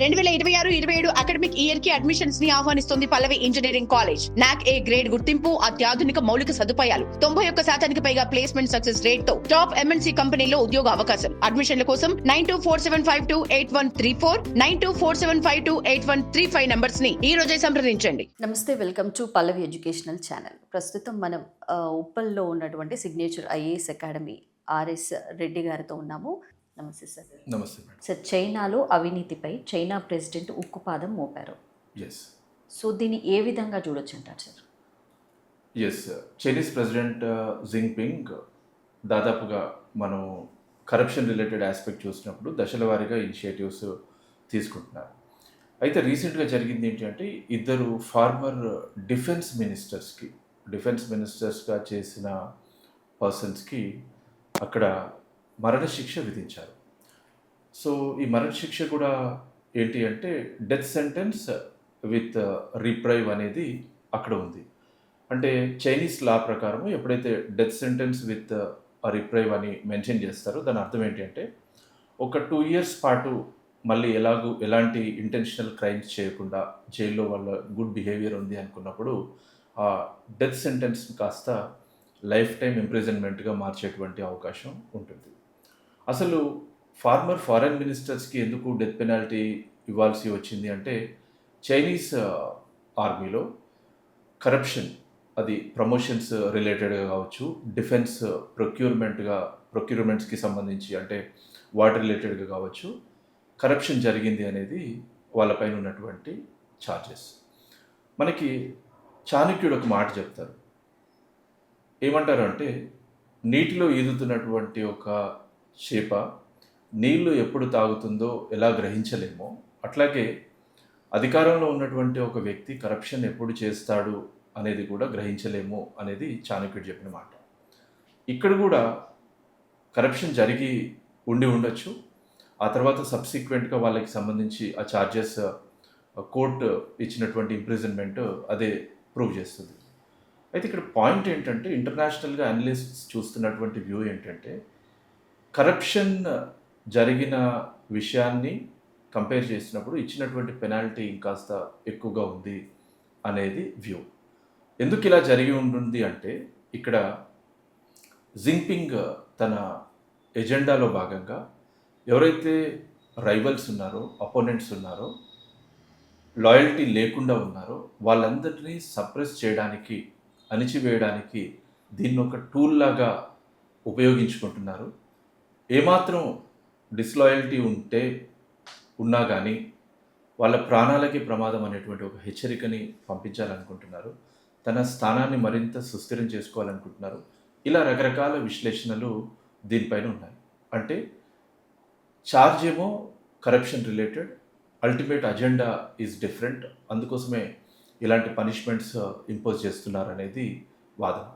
2026-27 academic year కి admissions ని ఆహ్వానిస్తుంది పల్లవి engineering college. నాక్ ఏ గ్రేడ్ గుర్తింపు, అత్యాధునిక మౌలిక సదుపాయాలు, 91% పైగా ప్లేస్మెంట్ సక్సెస్ రేట్ తో టాప్ ఎంఎన్సీ కంపెనీలో ఉద్యోగ అవకాశం. అడ్మిషన్ల కోసం 9247528134, 9247528135 నంబర్స్ ని ఈ రోజే సంప్రదించండి. నమస్తే, welcome to Pallavi educational channel. ప్రస్తుతం మనం ఉప్పల్లో ఉన్నటువంటి signature IAS academy RS Reddy గారితో ఉన్నాము. నమస్తే సార్. నమస్తే మేడం. సార్, చైనాలో అవినీతిపై చైనా ప్రెసిడెంట్ ఉక్కుపాదం మోపారు. ఎస్. సో దీన్ని ఏ విధంగా చూడొచ్చు అంటారు sir? Yes, Chinese president Jinping దాదాపుగా మనం కరప్షన్ రిలేటెడ్ ఆస్పెక్ట్ చూసినప్పుడు దశల వారీగా ఇనిషియేటివ్స్ తీసుకుంటున్నారు. అయితే రీసెంట్గా జరిగింది ఏంటంటే ఇద్దరు ఫార్మర్ డిఫెన్స్ మినిస్టర్స్గా చేసిన పర్సన్స్కి అక్కడ మరణశిక్ష విధించారు. సో ఈ మరణశిక్ష కూడా ఏంటి అంటే డెత్ సెంటెన్స్ విత్ రిప్రైవ్ అనేది అక్కడ ఉంది. అంటే చైనీస్ లా ప్రకారం ఎప్పుడైతే డెత్ సెంటెన్స్ విత్ రిప్రైవ్ అని మెన్షన్ చేస్తారో దాని అర్థం ఏంటి అంటే ఒక 2 years పాటు మళ్ళీ ఎలాంటి ఇంటెన్షనల్ క్రైమ్స్ చేయకుండా జైల్లో వాళ్ళ గుడ్ బిహేవియర్ ఉంది అనుకున్నప్పుడు ఆ డెత్ సెంటెన్స్ కాస్త లైఫ్ టైం ఇంప్రిజన్మెంట్గా మార్చేటువంటి అవకాశం ఉంటుంది. అసలు ఫారెన్ మినిస్టర్స్కి ఎందుకు డెత్ పెనాల్టీ ఇవ్వాల్సి వచ్చింది అంటే చైనీస్ ఆర్మీలో కరప్షన్, అది ప్రమోషన్స్ రిలేటెడ్గా కావచ్చు, డిఫెన్స్ ప్రొక్యూర్మెంట్స్కి సంబంధించి అంటే వాటి రిలేటెడ్గా కావచ్చు, కరప్షన్ జరిగింది అనేది వాళ్ళపైన ఉన్నటువంటి ఛార్జెస్. మనకి చాణక్యుడు ఒక మాట చెప్తారు. ఏమంటారు అంటే నీటిలో ఈదుతున్నటువంటి ఒక చేప నీళ్లు ఎప్పుడు తాగుతుందో ఎలా గ్రహించలేమో, అట్లాగే అధికారంలో ఉన్నటువంటి ఒక వ్యక్తి కరప్షన్ ఎప్పుడు చేస్తాడు అనేది కూడా గ్రహించలేము అనేది చాణక్యుడు చెప్పిన మాట. ఇక్కడ కూడా కరప్షన్ జరిగి ఉండొచ్చు. ఆ తర్వాత సబ్సిక్వెంట్గా వాళ్ళకి సంబంధించి ఆ ఛార్జెస్ కోర్టు ఇచ్చినటువంటి ఇంప్రిజన్మెంట్ అదే ప్రూవ్ చేస్తుంది. అయితే ఇక్కడ పాయింట్ ఏంటంటే ఇంటర్నేషనల్గా అనలిస్ట్స్ చూస్తున్నటువంటి వ్యూ ఏంటంటే కరప్షన్ జరిగిన విషయాన్ని కంపేర్ చేసినప్పుడు ఇచ్చినటువంటి పెనాల్టీ ఇంకాస్త ఎక్కువగా ఉంది అనేది వ్యూ. ఎందుకు ఇలా జరిగి ఉంటుంది అంటే ఇక్కడ జింగ్పింగ్ తన ఎజెండాలో భాగంగా ఎవరైతే రైవల్స్ ఉన్నారో, అపోనెంట్స్ ఉన్నారో, లాయల్టీ లేకుండా ఉన్నారో వాళ్ళందరినీ సప్రెస్ చేయడానికి, అణిచివేయడానికి దీన్ని ఒక టూల్ లాగా ఉపయోగించుకుంటున్నారు. ఏమాత్రం డిస్లాయల్టీ ఉన్నా కానీ వాళ్ళ ప్రాణాలకి ప్రమాదం అనేటువంటి ఒక హెచ్చరికని పంపించాలనుకుంటున్నారు. తన స్థానాన్ని మరింత సుస్థిరం చేసుకోవాలనుకుంటున్నారు. ఇలా రకరకాల విశ్లేషణలు దీనిపైన ఉన్నాయి. అంటే ఛార్జ్ ఏమో corruption related, ultimate agenda is different, అందుకోసమే ఇలాంటి పనిష్మెంట్స్ ఇంపోజ్ చేస్తున్నారు అనేది వాదన.